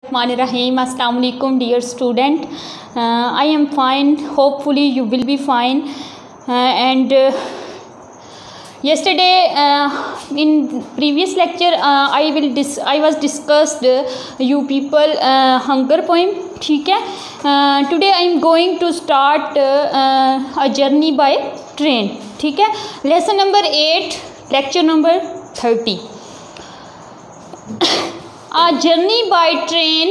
Bismillahirrahmanirrahim. Assalamu alaikum dear student. I am fine. Hopefully you will be fine. And yesterday in previous lecture I was discussed you people hunger poem. ठीक है. Today I am going to start a journey by train. ठीक है. Lesson number 8, lecture number 30. A journey by train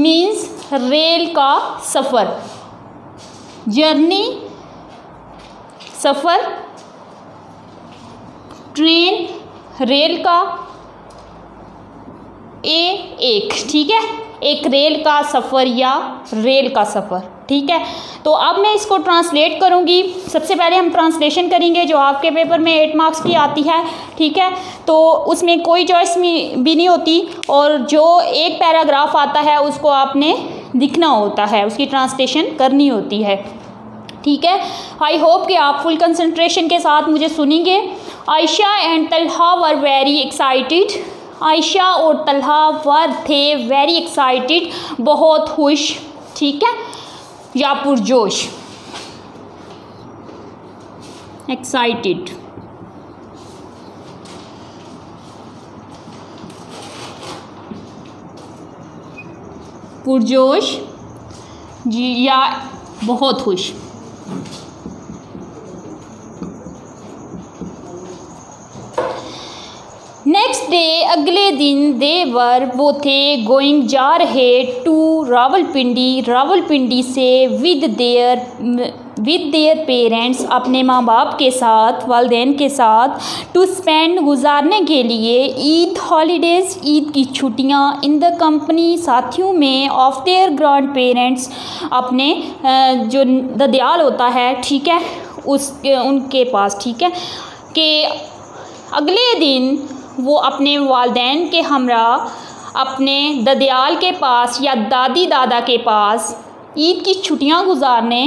means rail का सफ़र. Journey सफ़र, train rail का, एक ठीक है, एक रेल का सफ़र या रेल का सफ़र. ठीक है. तो अब मैं इसको ट्रांसलेट करूँगी. सबसे पहले हम ट्रांसलेशन करेंगे जो आपके पेपर में 8 मार्क्स की आती है. ठीक है. तो उसमें कोई चॉइस भी नहीं होती और जो एक पैराग्राफ आता है उसको आपने लिखना होता है, उसकी ट्रांसलेशन करनी होती है. ठीक है. आई होप कि आप फुल कंसंट्रेशन के साथ मुझे सुनेंगे. Ayesha and Talha were very excited. Ayesha और तलहा वर थे वेरी एक्साइटेड, बहुत खुश. ठीक है, या पुरजोश. एक्साइटेड. पुरजोश जी या बहुत खुश. नेक्स्ट डे, अगले दिन, देवर वो थे, गोइंग जा रहे, टू रावलपिंडी, रावलपिंडी से, विद देयर पेरेंट्स, अपने माँ बाप के साथ, वालिदैन के साथ, टू स्पेंड गुजारने के लिए, ईद हॉलीडेज़, ईद की छुट्टियाँ, इन द कंपनी, साथियों में, ऑफ देयर ग्रैंड पेरेंट्स, अपने जो ददियाल होता है, ठीक है, उनके पास. ठीक है. कि अगले दिन वो अपने वालिदैन के हमरा अपने ददियाल के पास या दादी दादा के पास ईद की छुट्टियां गुजारने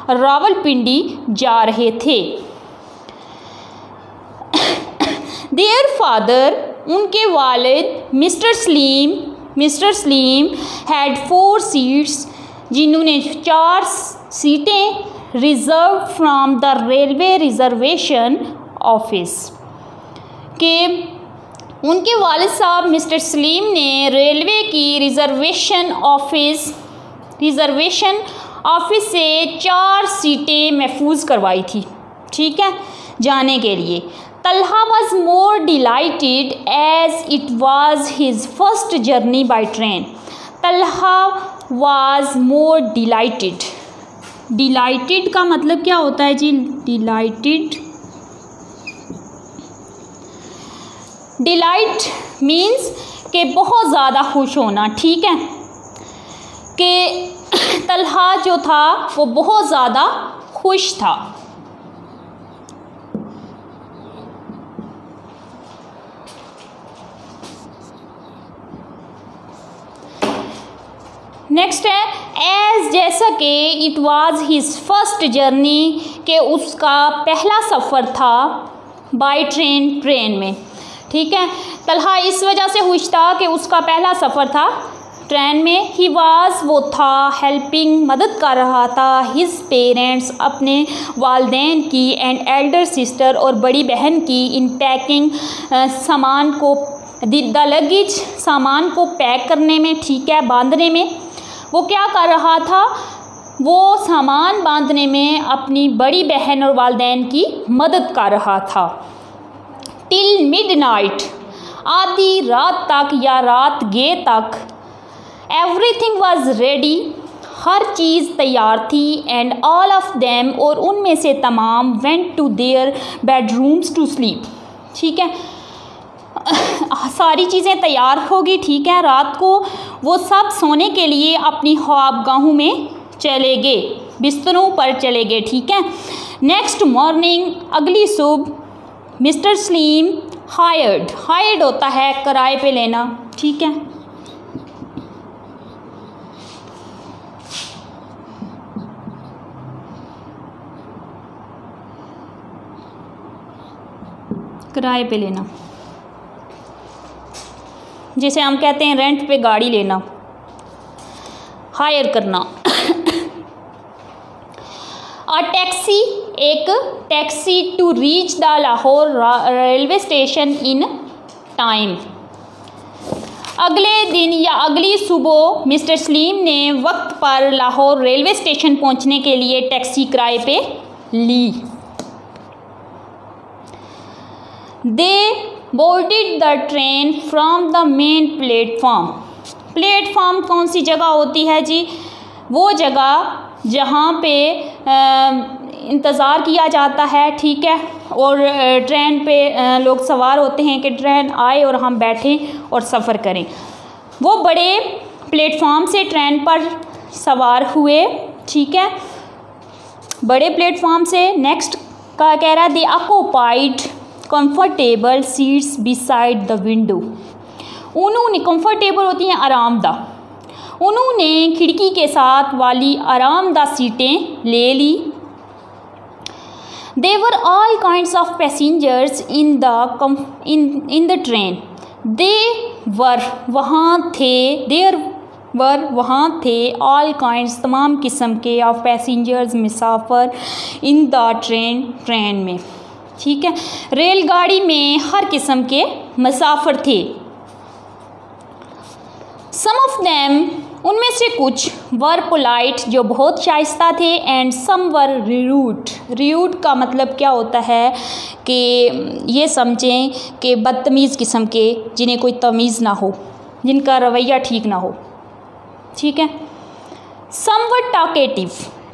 रावलपिंडी जा रहे थे. देयर फादर, उनके वालिद, मिस्टर सलीम हैड 4 सीट्स, जिन्होंने 4 सीटें reserve from the railway reservation office. के उनके वालिद साहब मिस्टर सलीम ने रेलवे की रिजर्वेशन ऑफिस से 4 सीटें महफूज करवाई थी. ठीक है, जाने के लिए. Talha was more delighted as it was his first journey by train. Talha was more delighted. Delighted का मतलब क्या होता है जी? डिलाइट मीन्स कि बहुत ज़्यादा खुश होना. ठीक है. कि तलहा जो था वो बहुत ज़्यादा खुश था. नेक्स्ट है एज, जैसा कि it was his first journey, के उसका पहला सफ़र था, बाय ट्रेन, ट्रेन में. ठीक है. तलहा इस वजह से खुश था कि उसका पहला सफ़र था ट्रेन में. ही वाज, वो था, हेल्पिंग, मदद कर रहा था, हिज पेरेंट्स, अपने वालिदैन की, एंड एल्डर सिस्टर, और बड़ी बहन की, इन पैकिंग, सामान को, द लगेज, सामान को पैक करने में. ठीक है, बांधने में. वो क्या कर रहा था? वो सामान बांधने में अपनी बड़ी बहन और वालिदैन की मदद कर रहा था. टिल मिडनाइट, आधी रात तक या रात गे तक. एवरीथिंग वॉज रेडी, हर चीज़ तैयार थी. एंड ऑल ऑफ देम, और उनमें से तमाम, went to their bedrooms to sleep. ठीक है. सारी चीज़ें तैयार होगी. ठीक है. रात को वो सब सोने के लिए अपनी ख्वाबगाहों में चले गए, बिस्तरों पर चले गए. ठीक है. नेक्स्ट मॉर्निंग, अगली सुबह, मिस्टर सलीम हायर्ड होता है किराए पे लेना. ठीक है. किराए पे लेना, जैसे हम कहते हैं रेंट पे गाड़ी लेना. हायर करना। अ टैक्सी, एक taxi to reach the Lahore railway station in time. अगले दिन या अगली सुबह मिस्टर सलीम ने वक्त पर लाहौर रेलवे स्टेशन पहुंचने के लिए टैक्सी किराए पे ली। They boarded the train from the main platform. Platform कौन सी जगह होती है जी? वो जगह जहाँ पे इंतज़ार किया जाता है, ठीक है, और ट्रेन पे लोग सवार होते हैं कि ट्रेन आए और हम बैठें और सफ़र करें। वो बड़े प्लेटफॉर्म से ट्रेन पर सवार हुए, ठीक है, बड़े प्लेटफॉर्म से। नेक्स्ट का कह रहा है दे occupied comfortable seats beside the window. उन्होंने, कंफर्टेबल होती हैं आरामदा, उन्होंने खिड़की के साथ वाली आरामदा सीटें ले ली। There were all kinds of passengers in the train. वहाँ थे all kinds, तमाम किस्म के of passengers, Musafir in the train में, ठीक है, रेलगाड़ी में हर किस्म के मुसाफिर थे। Some of them, उनमें से कुछ वर पोलाइट, जो बहुत शाइस्ता थे, and some were rude. Rude का मतलब क्या होता है कि ये समझें कि बदतमीज़ किस्म के, जिन्हें कोई तमीज़ ना हो, जिनका रवैया ठीक ना हो, ठीक है। सम वर टॉकेटिव।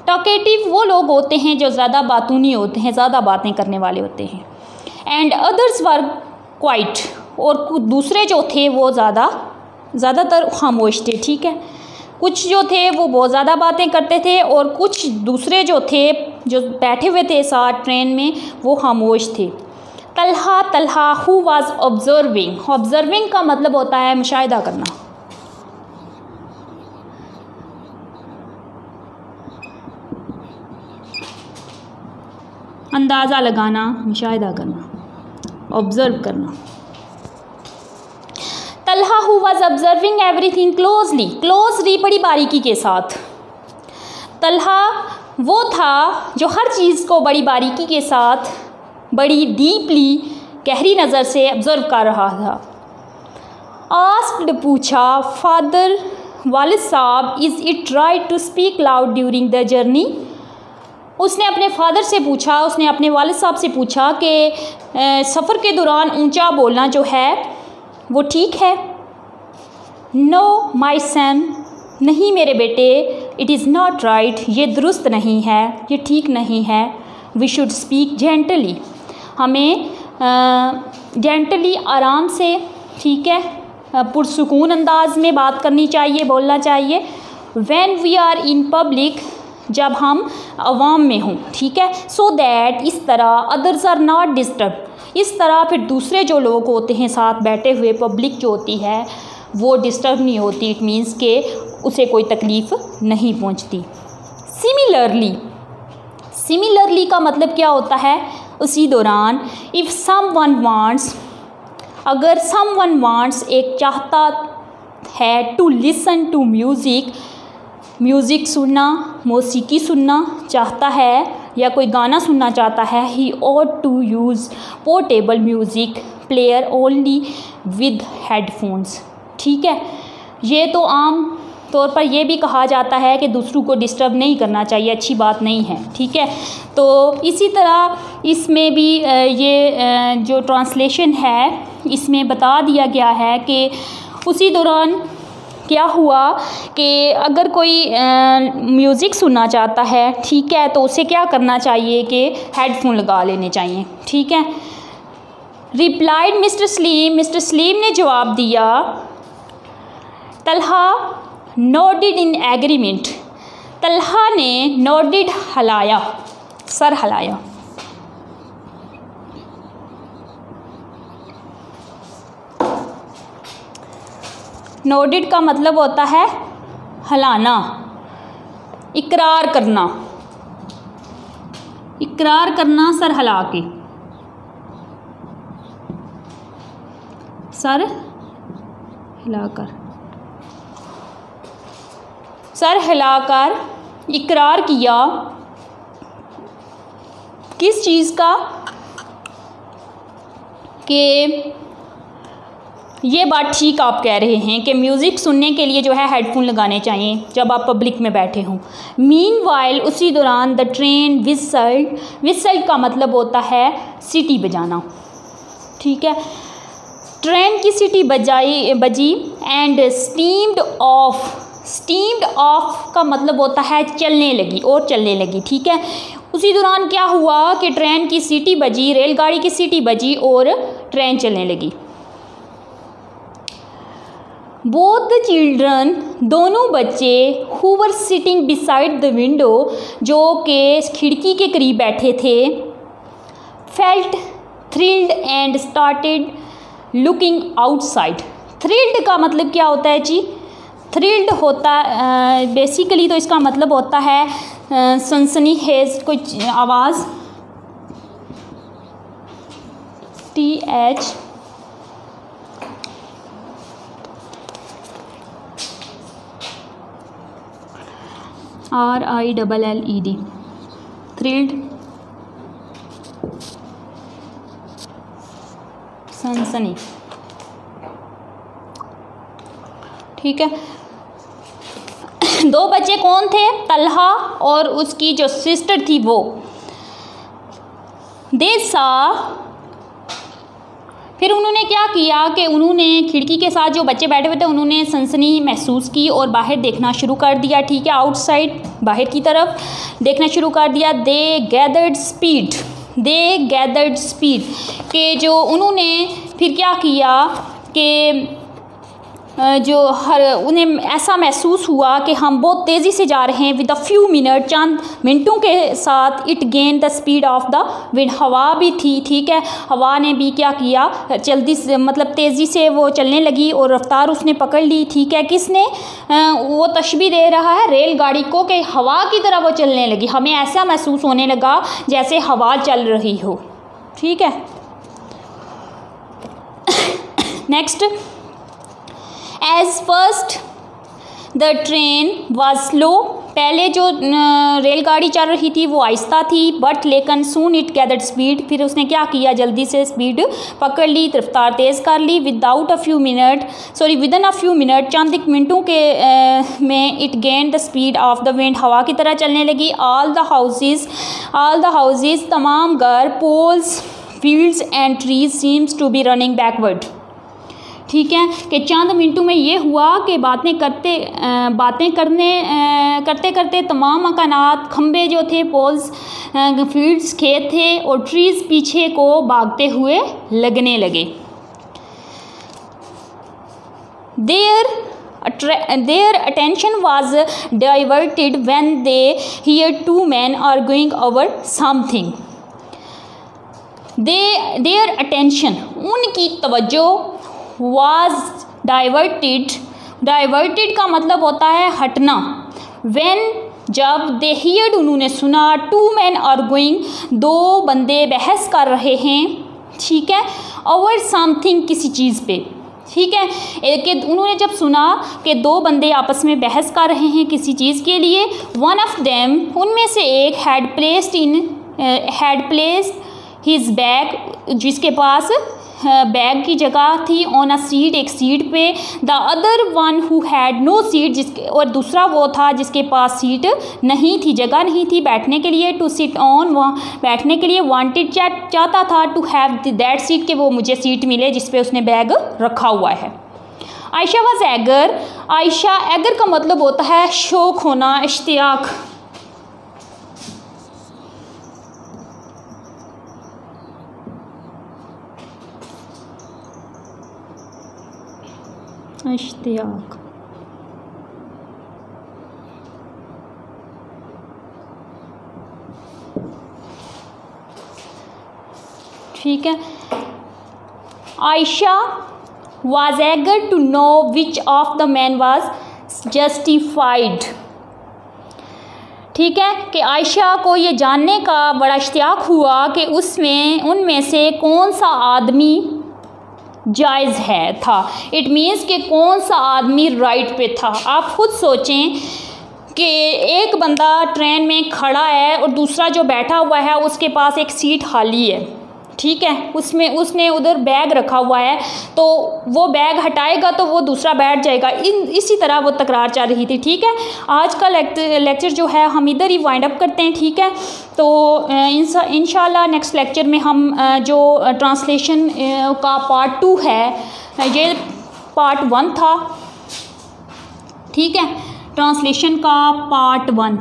टॉकेटिव वो लोग होते हैं जो ज़्यादा बातूनी होते हैं, ज़्यादा बातें करने वाले होते हैं। एंड अदर्स वर क्वाइट, और दूसरे जो थे वो ज़्यादातर खामोश थे, ठीक है। कुछ जो थे वो बहुत ज़्यादा बातें करते थे, और कुछ दूसरे जो थे, जो बैठे हुए थे साथ ट्रेन में, वो खामोश थे। Talha who was observing. Observing का मतलब होता है मुशाहिदा करना, अंदाज़ा लगाना, मुशाहिदा करना, ऑब्जर्व करना। Talha who was observing everything closely. Closely बड़ी बारीकी के साथ। तलहा वो था जो हर चीज़ को बड़ी बारीकी के साथ, बड़ी डीपली, गहरी नज़र से ऑब्जर्व कर रहा था। आस्क्ड, पूछा, फादर, वालिद साहब, is it right to speak loud during the journey. उसने अपने फादर से पूछा, उसने अपने वालिद साहब से पूछा कि सफ़र के दौरान ऊंचा बोलना जो है वो ठीक है। नो माई सन, नहीं मेरे बेटे, इट इज़ नॉट राइट, ये दुरुस्त नहीं है, ये ठीक नहीं है। वी शुड स्पीक जेंटली, हमें जेंटली, आराम से, ठीक है, पुरसुकून अंदाज में बात करनी चाहिए, बोलना चाहिए। When we are in public, जब हम अवाम में हों, ठीक है। सो दैट, इस तरह, अदर्स आर नॉट डिस्टर्ब, इस तरह फिर दूसरे जो लोग होते हैं साथ बैठे हुए, पब्लिक जो होती है, वो डिस्टर्ब नहीं होती। इट मीन्स के उसे कोई तकलीफ़ नहीं पहुंचती। सिमिलरली का मतलब क्या होता है? उसी दौरान। इफ़ समवन वांट्स, अगर समवन वांट्स एक चाहता है, टू लिसन टू म्यूज़िक सुनना, मौसीकी सुनना चाहता है, या कोई गाना सुनना चाहता है, he ought to use portable music player only with headphones, ठीक है। ये तो आम तौर पर यह भी कहा जाता है कि दूसरों को डिस्टर्ब नहीं करना चाहिए, अच्छी बात नहीं है, ठीक है। तो इसी तरह इसमें भी ये जो ट्रांसलेशन है, इसमें बता दिया गया है कि उसी दौरान क्या हुआ कि अगर कोई म्यूज़िक सुनना चाहता है, ठीक है, तो उसे क्या करना चाहिए कि हेडफोन लगा लेने चाहिए, ठीक है। रिप्लाइड मिस्टर सलीम ने जवाब दिया। तलहा नोडिड इन एग्रीमेंट, तलहा ने नोडिड हिलाया, सर हिलाया। नोडिड का मतलब होता है हिलाना, इकरार करना, सर हिला के, सर सर हिलाकर इकरार किया, किस चीज़ का, कि ये बात ठीक आप कह रहे हैं कि म्यूज़िक सुनने के लिए जो है हेडफोन लगाने चाहिए जब आप पब्लिक में बैठे हों। मीनवाइल उसी दौरान द ट्रेन विसल्ड, विसल्ड का मतलब होता है सीटी बजाना, ठीक है। ट्रेन की सीटी बजी and steamed of, steamed of का मतलब होता है चलने लगी और चलने लगी, ठीक है। उसी दौरान क्या हुआ कि ट्रेन की सीटी बजी, रेलगाड़ी की सीटी बजी और ट्रेन चलने लगी। बोथ द चिल्ड्रन, दोनों बच्चे, who were sitting beside the window, जो कि खिड़की के करीब बैठे थे, felt thrilled and started looking outside. Thrilled का मतलब क्या होता है जी? थ्रिल्ड होता बेसिकली तो इसका मतलब होता है सनसनीखेज कोई आवाज़, THRILLED, थ्रिल्ड, सनसनी, ठीक है। दो बच्चे कौन थे? तलहा और उसकी जो सिस्टर थी वो। दे सा, फिर उन्होंने क्या किया कि उन्होंने खिड़की के साथ जो बच्चे बैठे हुए थे उन्होंने सनसनी महसूस की और बाहर देखना शुरू कर दिया, ठीक है। आउटसाइड, बाहर की तरफ देखना शुरू कर दिया। दे गैदर्ड स्पीड, दे गैदर्ड स्पीड के जो उन्होंने फिर क्या किया कि जो उन्हें ऐसा महसूस हुआ कि हम बहुत तेज़ी से जा रहे हैं। विद अ फ्यू मिनट, चंद मिनटों के साथ, it gain the speed of the wind, हवा भी थी, ठीक है। हवा ने भी क्या किया, जल्दी से मतलब तेज़ी से वो चलने लगी और रफ्तार उसने पकड़ ली, ठीक है। किसने? वो तशबीह दे रहा है रेलगाड़ी को कि हवा की तरह वो चलने लगी, हमें ऐसा महसूस होने लगा जैसे हवा चल रही हो, ठीक है। Next, as first the train was slow, पहले जो रेलगाड़ी चल रही थी वो आहिस्ता थी, बट लेकिन सून इट गैदर्ड स्पीड, फिर उसने क्या किया, जल्दी से स्पीड पकड़ ली, रफ्तार तेज़ कर ली। Without a few minute, sorry within a few minute, चंद एक मिनटों के में it gain the speed of the wind, हवा की तरह चलने लगी। ऑल द हाउसेज, तमाम घर, poles, fields and trees seems to be running backward, ठीक है। कि चंद मिनटों में ये हुआ कि बातें करते तमाम मकानात, खंबे जो थे, पोल्स, फील्ड्स, खेत थे और ट्रीज़ पीछे को भागते हुए लगने लगे। Their attention was diverted when they heard two men arguing over something. Their attention, उनकी तवज्जो, was diverted का मतलब होता है हटना। when, जब, they heard, उन्होंने सुना, two men arguing, दो बंदे बहस कर रहे हैं, ठीक है, over something, किसी चीज़ पे, ठीक है। एक उन्होंने जब सुना कि दो बंदे आपस में बहस कर रहे हैं किसी चीज़ के लिए, one of them, उनमें से एक, had placed his bag, जिसके पास बैग की जगह थी, ऑन अ सीट, एक सीट पे। The other one who had no seat, जिसके, और दूसरा वो था जिसके पास सीट नहीं थी, जगह नहीं थी बैठने के लिए। टू सिट ऑन, वहाँ बैठने के लिए। वांटेड, चाहता था, टू हैव दैट सीट, कि वो मुझे सीट मिले जिस पे उसने बैग रखा हुआ है। Ayesha was eager, Ayesha, eager का मतलब होता है शौक होना, इश्तियाक। इश्तियाक, ठीक है। Ayesha was eager to know which of the men was justified, ठीक है। कि आयशा को ये जानने का बड़ा इश्तियाक हुआ कि उनमें से कौन सा आदमी जायज़ था। इट मीन्स कि कौन सा आदमी राइट पे था। आप खुद सोचें कि एक बंदा ट्रेन में खड़ा है और दूसरा जो बैठा हुआ है उसके पास एक सीट खाली है, ठीक है, उसमें उसने उधर बैग रखा हुआ है, तो वो बैग हटाएगा तो वो दूसरा बैठ जाएगा। इसी तरह वो तकरार चल रही थी, ठीक है। आज का लेक्चर जो है हम इधर ही वाइंड अप करते हैं, ठीक है। तो इंशाल्लाह नेक्स्ट लेक्चर में हम जो ट्रांसलेशन का पार्ट 2 है, ये पार्ट 1 था, ठीक है, ट्रांसलेशन का पार्ट 1,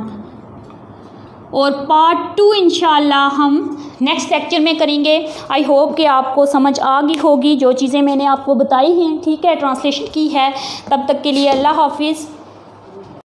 और पार्ट 2 इंशाल्लाह हम नेक्स्ट लेक्चर में करेंगे। आई होप कि आपको समझ आ गई होगी जो चीज़ें मैंने आपको बताई हैं, ठीक है, ट्रांसलेशन की है। तब तक के लिए अल्लाह हाफिज़।